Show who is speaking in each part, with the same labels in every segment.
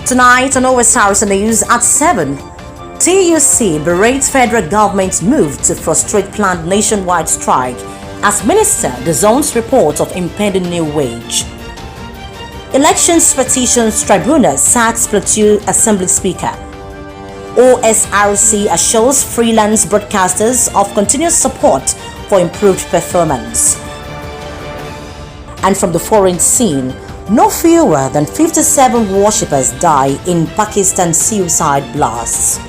Speaker 1: Tonight on Osrc News at 7, TUC berates federal government's move to frustrate planned nationwide strike as minister disowns report of impending new wage. Elections Petitions Tribunal sacks Plateau Assembly Speaker. Osrc assures freelance broadcasters of continuous support for improved performance. And from the foreign scene, no fewer than 57 worshippers die in Pakistan suicide blasts.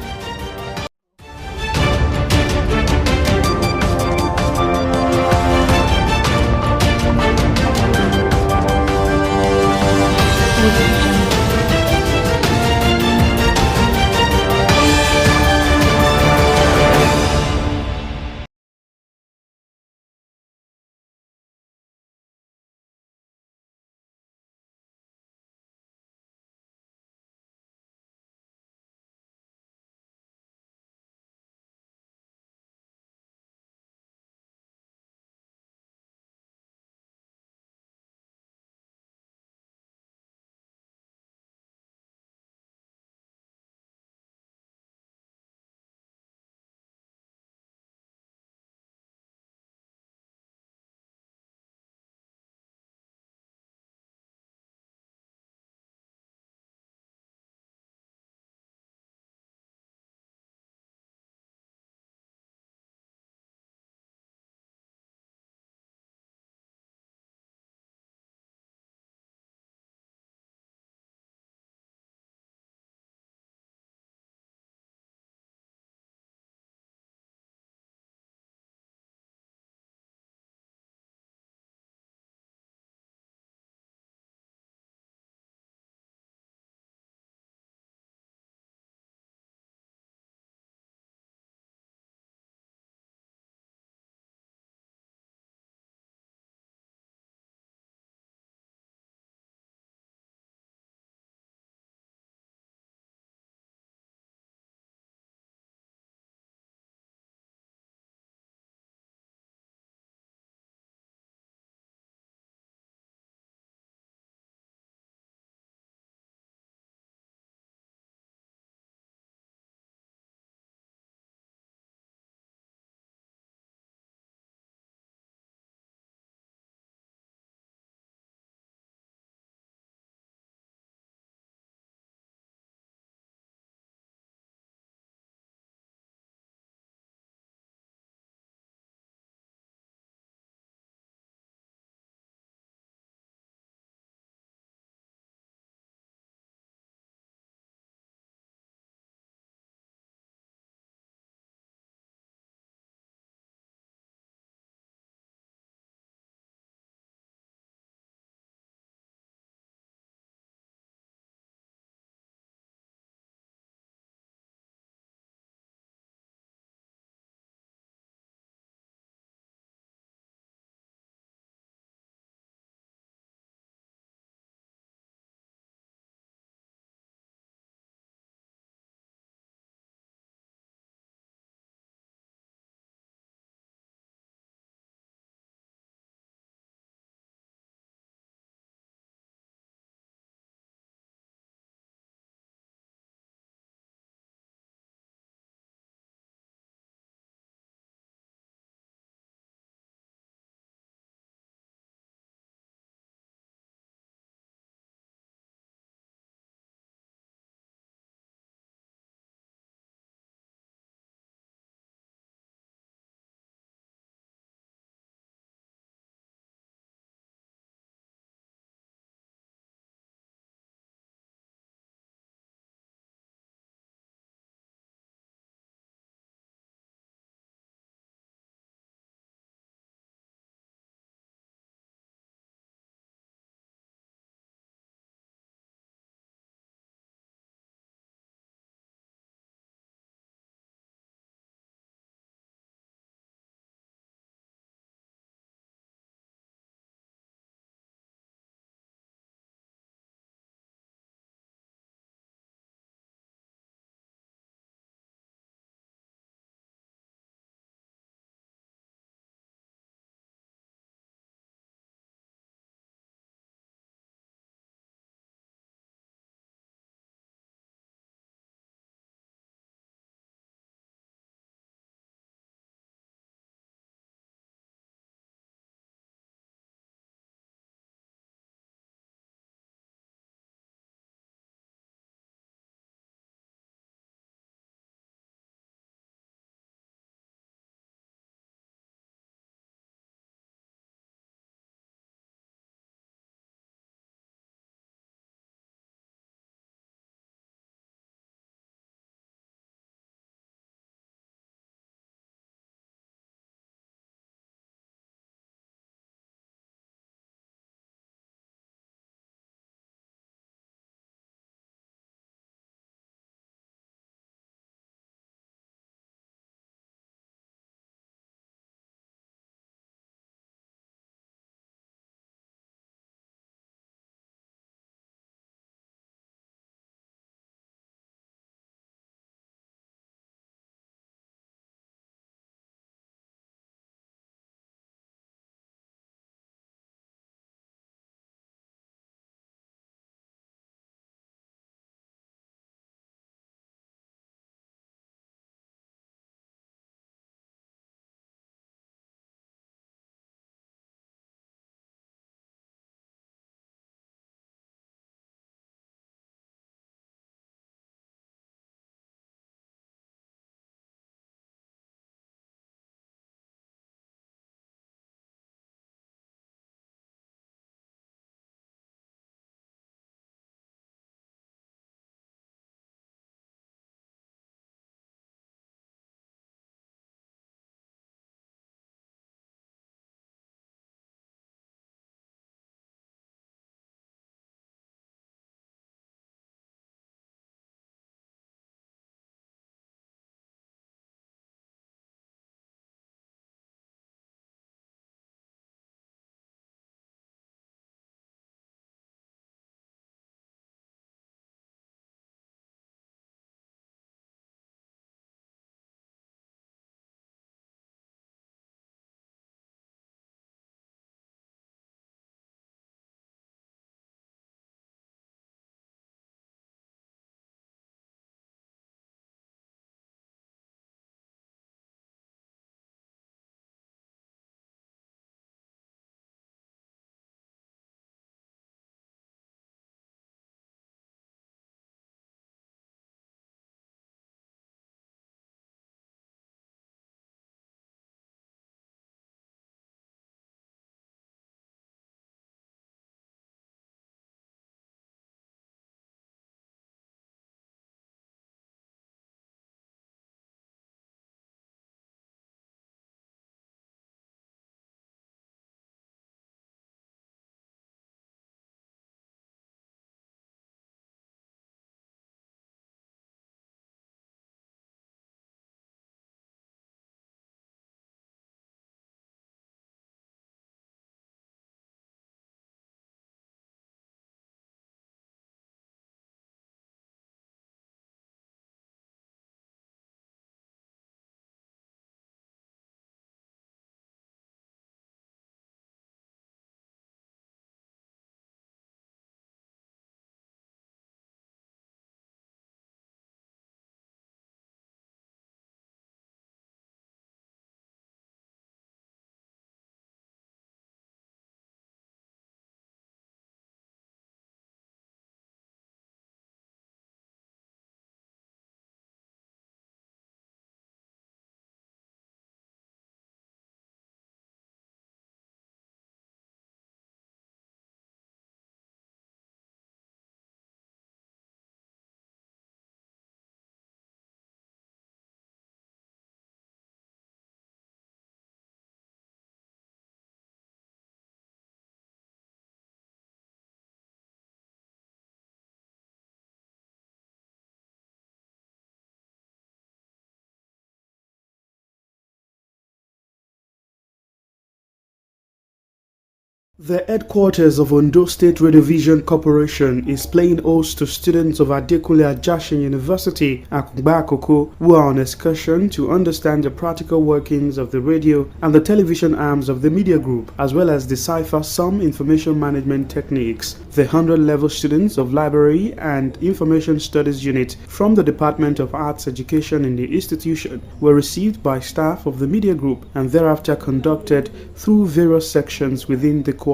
Speaker 2: The headquarters of Ondo State Radiovision Corporation is playing host to students of Adekunle Ajasin University, Akungba Akoko, who are on excursion to understand the practical workings of the radio and the television arms of the media group, as well as decipher some information management techniques. The 100-level students of Library and Information Studies Unit from the Department of Arts Education in the institution were received by staff of the media group and thereafter conducted through various sections within the cooperation.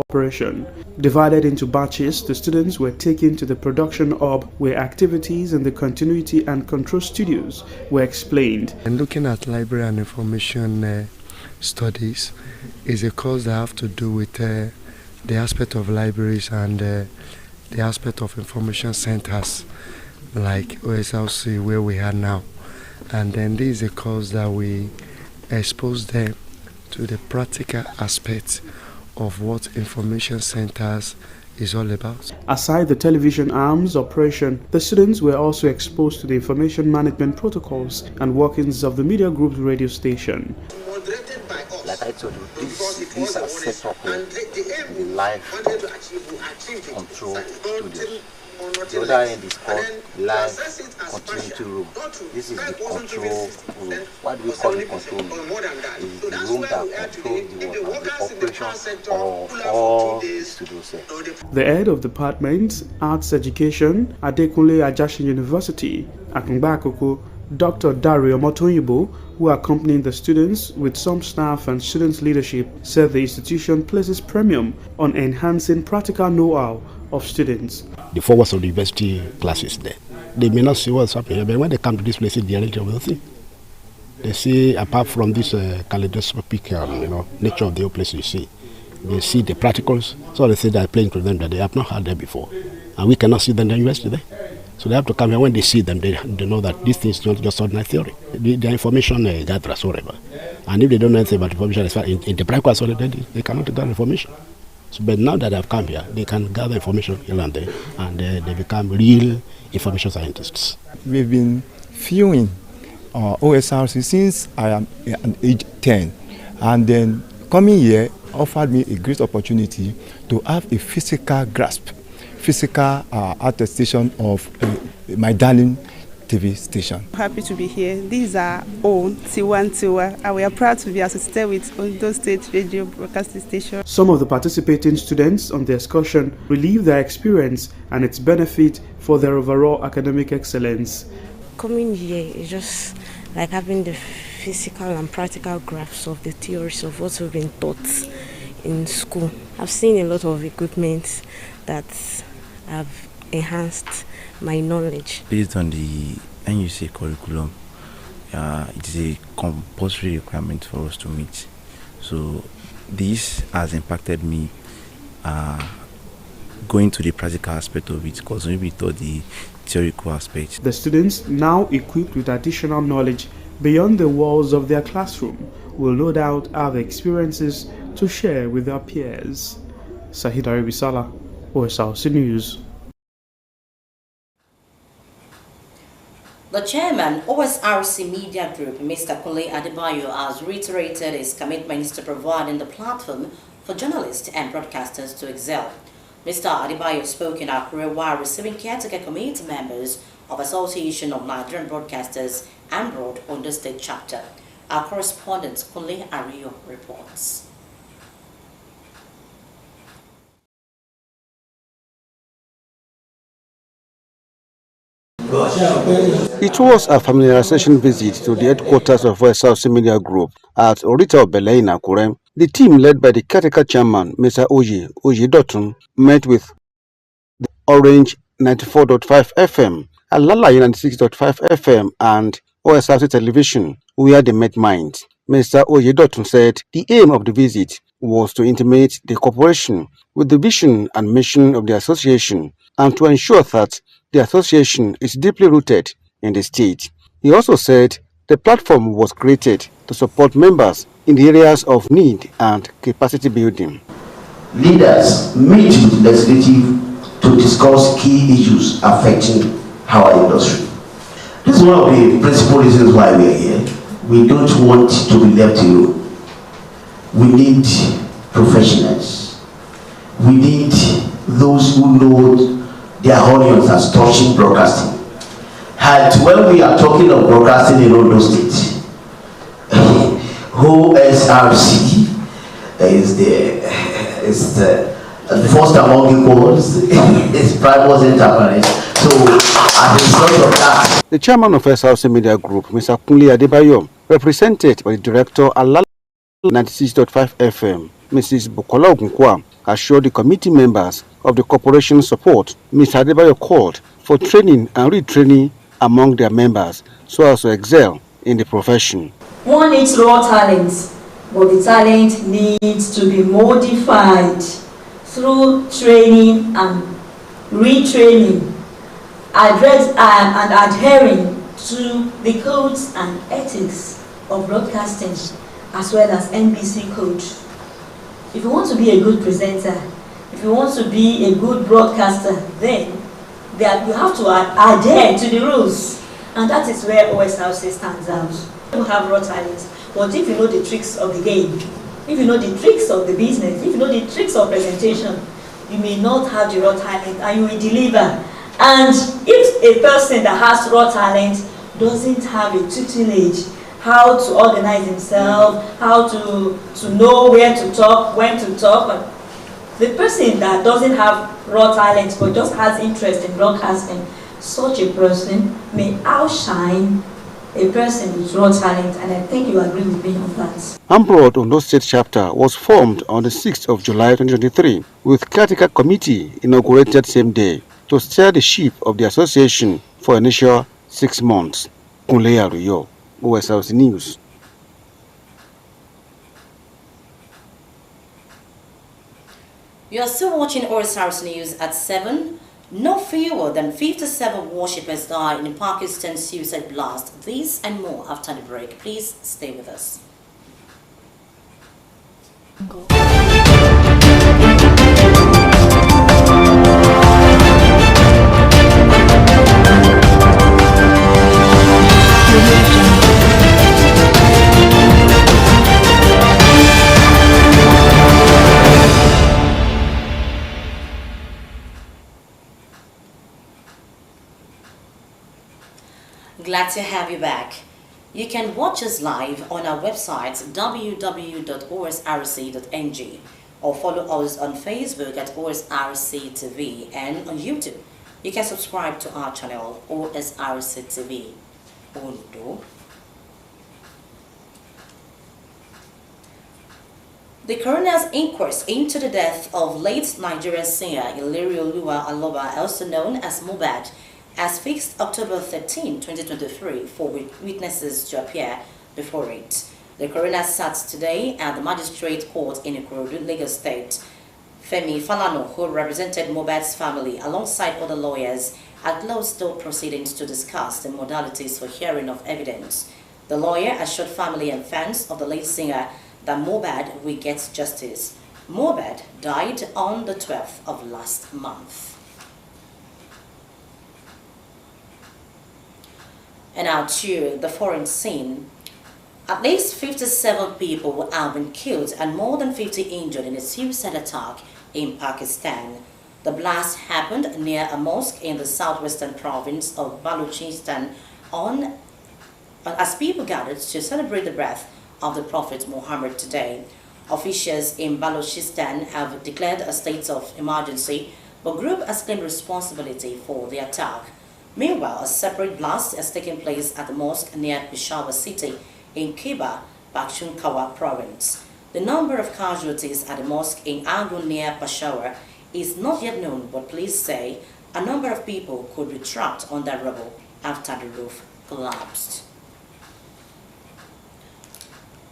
Speaker 2: Divided into batches, the students were taken to the production hub where activities in the continuity and control studios were explained.
Speaker 3: And looking at library and information studies is a course that have to do with the aspect of libraries and the aspect of information centers like Osrc where we are now. And then this is a course that we expose them to the practical aspects of what information centers is all about.
Speaker 2: Aside the television arms operation, the students were also exposed to the information management protocols and workings of the media group's radio station.
Speaker 4: Like I told you, these are set up in live control studios. The other end is called live continuity room. This is the control room. Why do we call it control room? It's the room that controls the operation of all the studios.
Speaker 2: The head of Department Arts Education, Adekunle Ajasin University, Akungba Akoko, Dr. Dario Motonyibo, who accompanied the students with some staff and students' leadership, said the institution places premium on enhancing practical know-how of students.
Speaker 5: The forwards of the university classes there, they may not see what's happening, but when they come to this place, they reality of the thing. They see, apart from this kaleidoscopic nature of the whole place you see, they see the practicals, so they say they're playing to them that they have not had there before. And we cannot see them in the university there. So they have to come here. When they see them, they know that this thing is not just ordinary theory. The information gatherers, whatever. And if they don't know anything about information, as far in the practical, they cannot gather information. So, but now that they've come here, they can gather information here and there, and they become real information scientists.
Speaker 6: We've been viewing Osrc since I am an age 10, and then coming here offered me a great opportunity to have a physical grasp, physical attestation of my darling TV station.
Speaker 7: Happy to be here. These are own Tiwa, and we are proud to be associated with Ondo State Radio Broadcasting Station.
Speaker 2: Some of the participating students on the excursion relieved their experience and its benefit for their overall academic excellence.
Speaker 8: Coming here is just like having the physical and practical graphs of the theories of what we've been taught in school. I've seen a lot of equipment that have enhanced my knowledge.
Speaker 9: Based on the NUC curriculum, it is a compulsory requirement for us to meet. So this has impacted me going to the practical aspect of it, because we taught the theoretical aspect.
Speaker 2: The students, now equipped with additional knowledge beyond the walls of their classroom, will no doubt have experiences to share with their peers. Sahid Aribisala, Osrc News.
Speaker 1: The chairman, Osrc Media Group, Mr. Kunle Adebayo, has reiterated his commitments to providing the platform for journalists and broadcasters to excel. Mr. Adebayo spoke in Akure while receiving caretaker committee members of Association of Nigerian Broadcasters and Broad Ondo State Chapter. Our correspondent, Kunle Ario, reports.
Speaker 10: It was a familiarization visit to the headquarters of Osrc Media Group at Orita Obele in Akure. The team, led by the caretaker chairman, Mr. Oji Dotun, met with the Orange 94.5 FM, Alala 96.5 FM, and Osrc Television, where they met minds. Mr. Oji Dotun said the aim of the visit was to intimate the cooperation with the vision and mission of the association and to ensure that the association is deeply rooted in the state. He also said the platform was created to support members in the areas of need and capacity building.
Speaker 11: Leaders meet with the legislative to discuss key issues affecting our industry. This is one of the principal reasons why we are here. We don't want to be left alone. We need professionals. we need those who know their audience as touching broadcasting. And when we are talking of broadcasting in Ondo State, OSRC is the first among equals. It's private enterprise. So as a result of that,
Speaker 10: The chairman of Osrc Media Group, Mr. Kunle Adebayo, represented by the director Alala 96.5 FM, Mrs. Bukola Ogunkwa, assured the committee members of the corporation support Mr. Adebayo called for training and retraining among their members so as to excel in the profession.
Speaker 12: One needs raw talent, but the talent needs to be modified through training and retraining, and adhering to the codes and ethics of broadcasting as well as NBC code. If you want to be a good presenter, if you want to be a good broadcaster, then you have to adhere to the rules, and that is where Osrc stands out. You have raw talent, but if you know the tricks of the game, if you know the tricks of the business, if you know the tricks of presentation, you may not have the raw talent and you will deliver. And if a person that has raw talent doesn't have a tutelage, how to organize himself, how to know where to talk, when to talk, the person that doesn't have raw talent but just has interest in broadcasting, such a person may outshine a person with raw talent, and I think you agree with me on that.
Speaker 10: Ambrod Ondo State chapter was formed on the 6th of July 2023 with caretaker committee inaugurated same day to steer the ship of the association for initial 6 months. Kunle Aruyo, Osrc News.
Speaker 1: You are still watching Osrc News at 7. No fewer than 57 worshippers died in Pakistan's suicide blast. This and more after the break. Please stay with us. Glad to have you back. You can watch us live on our website www.osrc.ng or follow us on Facebook at OSRC TV, and on YouTube you can subscribe to our channel OSRC TV Ondo. The coroner's inquest into the death of late Nigerian singer Ilerioluwa Aloba, also known as Mohbad, has fixed October 13, 2023 for witnesses to appear before it. The coroner sat today at the Magistrate Court in Ikorodu, Lagos State. Femi Falano, who represented Mohbad's family alongside other lawyers, had closed-door proceedings to discuss the modalities for hearing of evidence. The lawyer assured family and fans of the late singer that Mohbad will get justice. Mohbad died on the 12th of last month. And now to the foreign scene. At least 57 people have been killed and more than 50 injured in a suicide attack in Pakistan. The blast happened near a mosque in the southwestern province of Balochistan as people gathered to celebrate the birth of the Prophet Muhammad today. Officials in Balochistan have declared a state of emergency, but group has claimed responsibility for the attack. Meanwhile, a separate blast has taken place at the mosque near Peshawar city in Khyber Pakhtunkhwa province. The number of casualties at the mosque in Agun near Peshawar is not yet known, but police say a number of people could be trapped under rubble after the roof collapsed.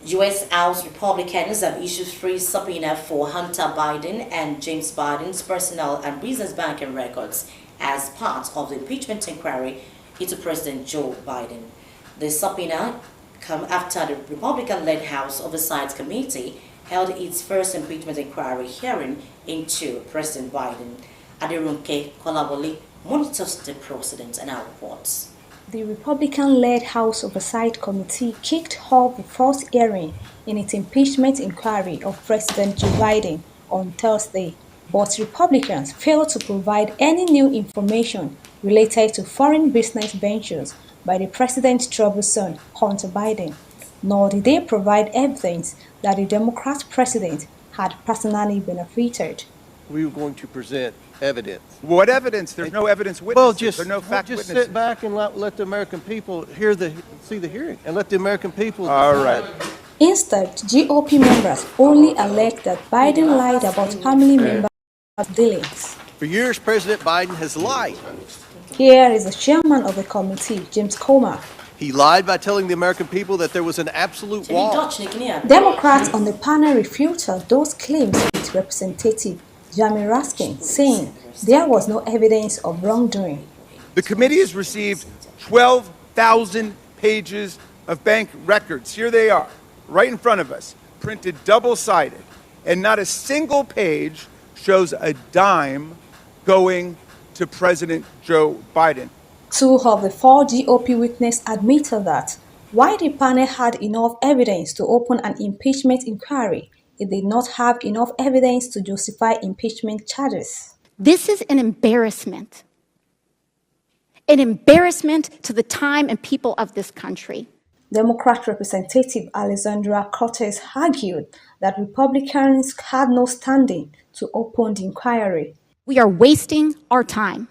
Speaker 1: U.S. House Republicans have issued 3 subpoenas for Hunter Biden and James Biden's personal and business banking records as part of the impeachment inquiry into President Joe Biden. The subpoena come after the Republican-led House Oversight Committee held its first impeachment inquiry hearing into President Biden. Adirunke Kolaboli monitors the proceedings and our reports.
Speaker 13: The Republican-led House Oversight Committee kicked off the first hearing in its impeachment inquiry of President Joe Biden on Thursday. but Republicans failed to provide any new information related to foreign business ventures by the president's troubled son, Hunter Biden, nor did they provide evidence that the Democrat president had personally benefited.
Speaker 14: We were going to present evidence.
Speaker 15: What evidence? There's no evidence witnesses.
Speaker 14: Well, just,
Speaker 15: there are no fact
Speaker 14: just
Speaker 15: witnesses.
Speaker 14: sit back and let the American people see the hearing, and let the American people
Speaker 15: All
Speaker 14: decide.
Speaker 15: right.
Speaker 13: Instead, GOP members only alleged that Biden lied about family members' dealings.
Speaker 14: For years, President Biden has lied.
Speaker 13: Here is the chairman of the committee, James Comer.
Speaker 14: He lied by telling the American people that there was an absolute wall.
Speaker 13: Democrats on the panel refuted those claims with Representative Jamie Raskin, saying there was no evidence of wrongdoing.
Speaker 15: The committee has received 12,000 pages of bank records. Here they are, right in front of us, printed double-sided, and not a single page shows a dime going to President Joe Biden.
Speaker 13: Two of the four GOP witnesses admitted that while the panel had enough evidence to open an impeachment inquiry, it did not have enough evidence to justify impeachment charges.
Speaker 16: This is an embarrassment to the time and people of this country.
Speaker 13: Democrat Representative Alexandra Cortez argued that Republicans had no standing to open the inquiry.
Speaker 16: We are wasting our time.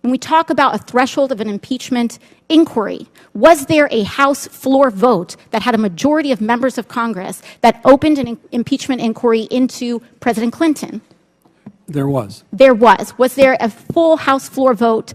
Speaker 16: When we talk about a threshold of an impeachment inquiry, was there a House floor vote that had a majority of members of Congress that opened an impeachment inquiry into President Clinton?
Speaker 17: There was.
Speaker 16: There was. Was there a full House floor vote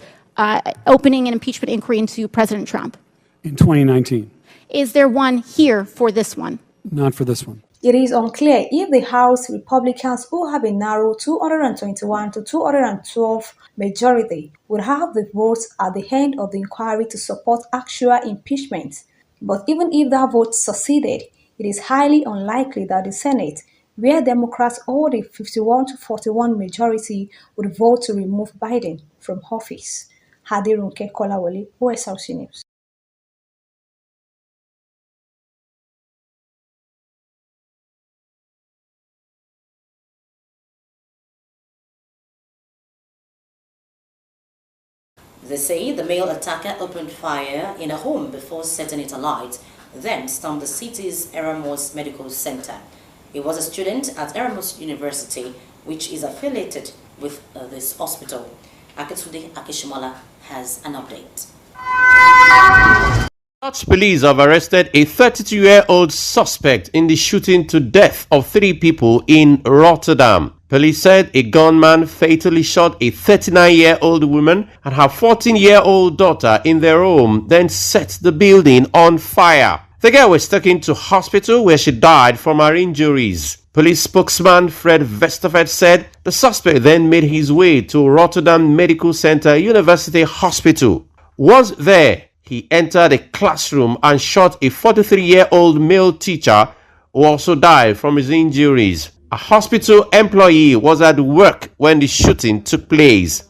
Speaker 16: opening an impeachment inquiry into President Trump?
Speaker 17: In 2019.
Speaker 16: Is there one here for this one?
Speaker 17: Not for this one.
Speaker 13: It is unclear if the House Republicans, who have a narrow 221 to 212 majority, would have the votes at the end of the inquiry to support actual impeachment. But even if that vote succeeded, it is highly unlikely that the Senate, where Democrats hold a 51 to 41 majority, would vote to remove Biden from office. Hadirunke Kolawole, Osrc News.
Speaker 1: They say the male attacker opened fire in a home before setting it alight, then stormed the city's Erasmus Medical Center. He was a student at Erasmus University, which is affiliated with this hospital. Aketunde Akishimola has an update.
Speaker 18: Dutch police have arrested a 32-year-old suspect in the shooting to death of 3 people in Rotterdam. Police said a gunman fatally shot a 39-year-old woman and her 14-year-old daughter in their home, then set the building on fire. The girl was taken to hospital where she died from her injuries. Police spokesman Fred Vestervet said the suspect then made his way to Rotterdam Medical Center University Hospital. Once there, he entered a classroom and shot a 43-year-old male teacher who also died from his injuries. A hospital employee was at work when the shooting took place.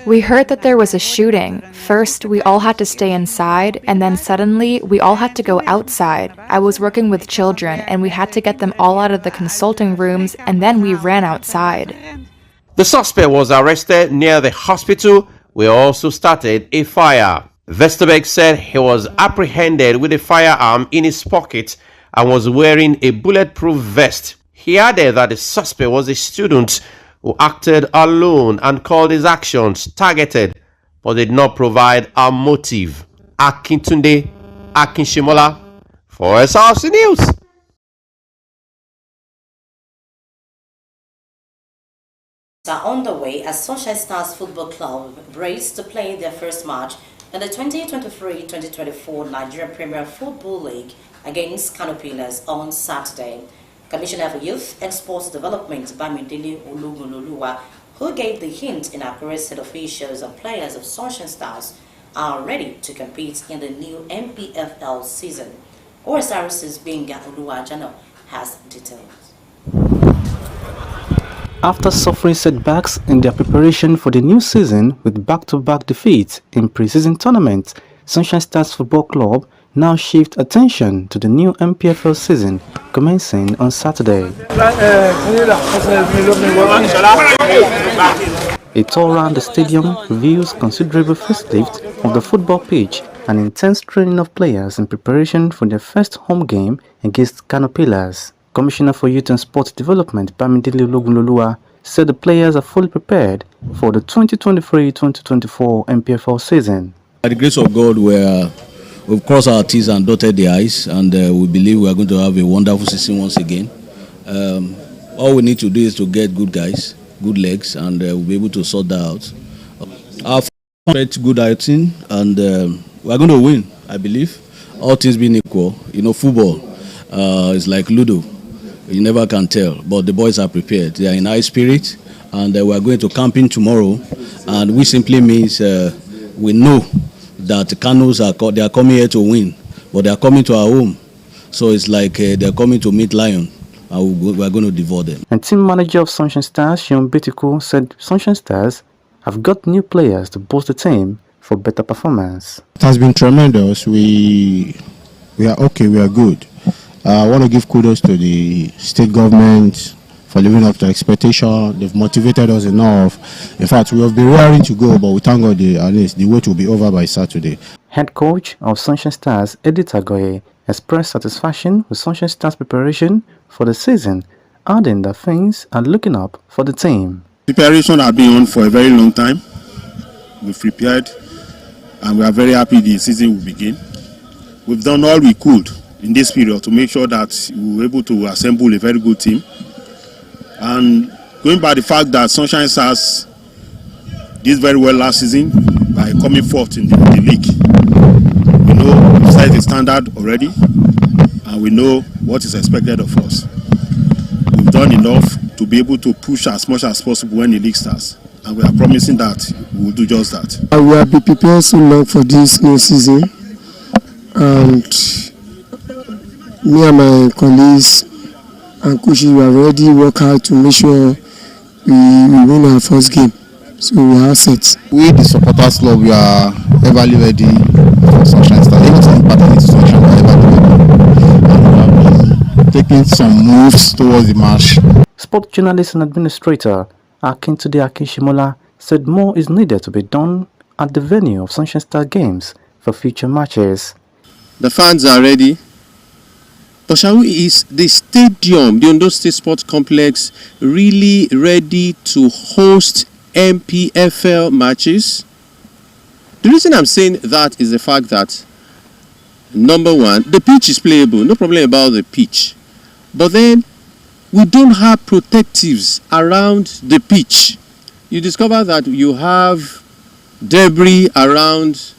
Speaker 19: We heard that there was a shooting. First, we all had to stay inside, and then suddenly, we all had to go outside. I was working with children, and we had to get them all out of the consulting rooms, and then we ran outside.
Speaker 18: The suspect was arrested near the hospital, where also started a fire. Vesterbeck said he was apprehended with a firearm in his pocket and was wearing a bulletproof vest. He added that the suspect was a student who acted alone and called his actions targeted, but did not provide a motive. Akintunde Akinshimola for Osrc News.
Speaker 1: Are on the way as Sunshine Stars Football Club brace to play their first match in the 2023-2024 Nigerian Premier Football League against Kano Pillars on Saturday. Commissioner for Youth and Sports Development Bamidele Olugunoluwa, who gave the hint in accurate said officials and players of Sunshine Stars are ready to compete in the new MPFL season. Osrc's Benga Oluwajano has details.
Speaker 20: After suffering setbacks in their preparation for the new season with back-to-back defeats in pre-season tournaments, Sunshine Stars Football Club now shift attention to the new MPFL season commencing on Saturday. A tour around the stadium reveals considerable facelift of the football pitch and intense training of players in preparation for their first home game against Kano Pillars. Commissioner for Youth and Sports Development Bamidele Ologunloluwa said the players are fully prepared for the 2023-2024 MPFL season.
Speaker 21: By the grace of God, we've crossed our T's and dotted the I's, and we believe we are going to have a wonderful season once again. All we need to do is to get good guys, good legs, and we'll be able to sort that out. Our good outing, and we're going to win, I believe. All things being equal, football is like Ludo. You never can tell, but the boys are prepared. They are in high spirit, and we are going to camping tomorrow, and which simply means we know that the Kanos they are coming here to win, but they are coming to our home. So it's like they are coming to meet Lion, and we are going to devour them.
Speaker 20: And team manager of Sunshine Stars, Sean Betiku, said Sunshine Stars have got new players to boost the team for better performance.
Speaker 22: It has been tremendous. We are okay. We are good. I want to give kudos to the state government for living up to expectation. They've motivated us enough. In fact, we have been raring to go, but we thank God at least the wait will be over by Saturday.
Speaker 20: Head coach of Sunshine Stars, Edith Agoye, expressed satisfaction with Sunshine Stars' preparation for the season, adding that things are looking up for the team.
Speaker 22: Preparation has been on for a very long time. We've prepared, and we are very happy the season will begin. We've done all we could in this period to make sure that we were able to assemble a very good team. And going by the fact that Sunshine Stars did very well last season by coming fourth in the league, we know we've set the standard already, and we know what is expected of us. We've done enough to be able to push as much as possible when the league starts, and we are promising that we will do just that.
Speaker 23: We have been prepared so long for this new season, and me and my colleagues and coaches we have already worked hard to make sure we win our first game. So we are set.
Speaker 22: We, the supporters club, we are ever ready for Sunshine Stars. Anything pertaining to Sunshine, we are ever ready. And we are taking some moves towards the match.
Speaker 20: Sport journalist and administrator Akintunde Akinshimola said more is needed to be done at the venue of Sunshine Star games for future matches.
Speaker 24: The fans are ready. But is the stadium, the Ondo State Sports Complex, really ready to host MPFL matches? The reason I'm saying that is the fact that, number one, the pitch is playable, no problem about the pitch. But then, we don't have protectives around the pitch. You discover that you have debris around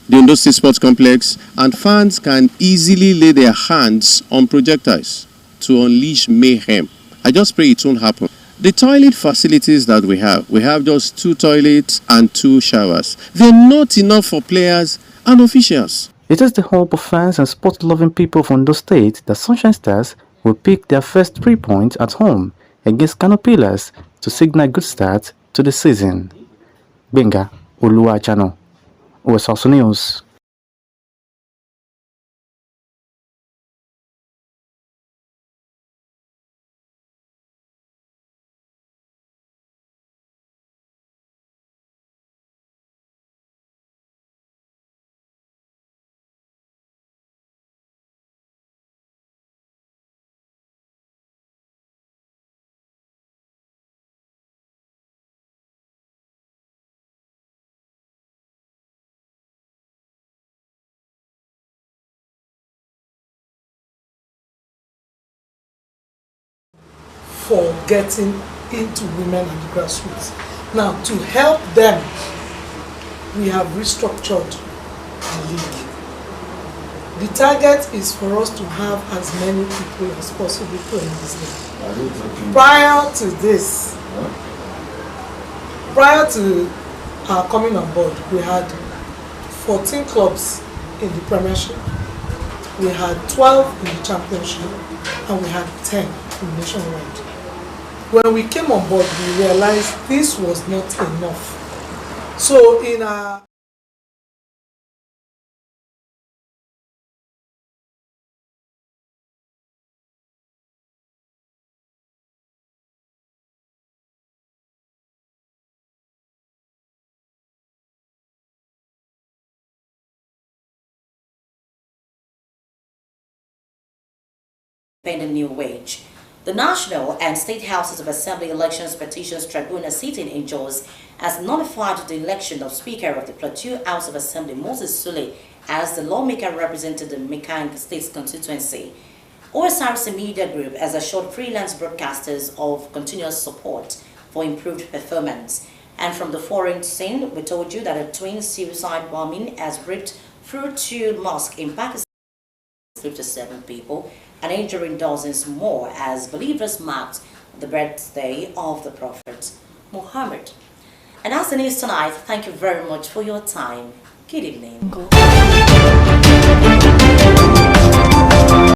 Speaker 24: the Ondo State Sports Complex, and fans can easily lay their hands on projectiles to unleash mayhem. I just pray it won't happen. The toilet facilities that we have just 2 toilets and 2 showers. They're not enough for players and officials.
Speaker 20: It is the hope of fans and sport-loving people of Ondo State that Sunshine Stars will pick their first 3 points at home against Kano Pillars to signal a good start to the season. Benga Oluwachano, Osrc News.
Speaker 25: For getting into women and the grassroots. Now, to help them, we have restructured the league. The target is for us to have as many people as possible playing this league. Prior to our coming on board, we had 14 clubs in the Premiership, we had 12 in the Championship, and we had 10 in Nationwide. When we came on board, we realized this was not enough. So in our
Speaker 1: paying the new wage. The National and State Houses of Assembly Elections Petitions Tribunal sitting in Jos has nullified the election of Speaker of the Plateau House of Assembly Moses Sule as the lawmaker represented the Mekang State's constituency. Osrc Media Group has assured freelance broadcasters of continuous support for improved performance. And from the foreign scene, we told you that a twin suicide bombing has ripped through 2 mosques in Pakistan, 57 people, and injuring dozens more as believers marked the birthday of the Prophet Muhammad. And that's the news tonight. Thank you very much for your time. Good evening.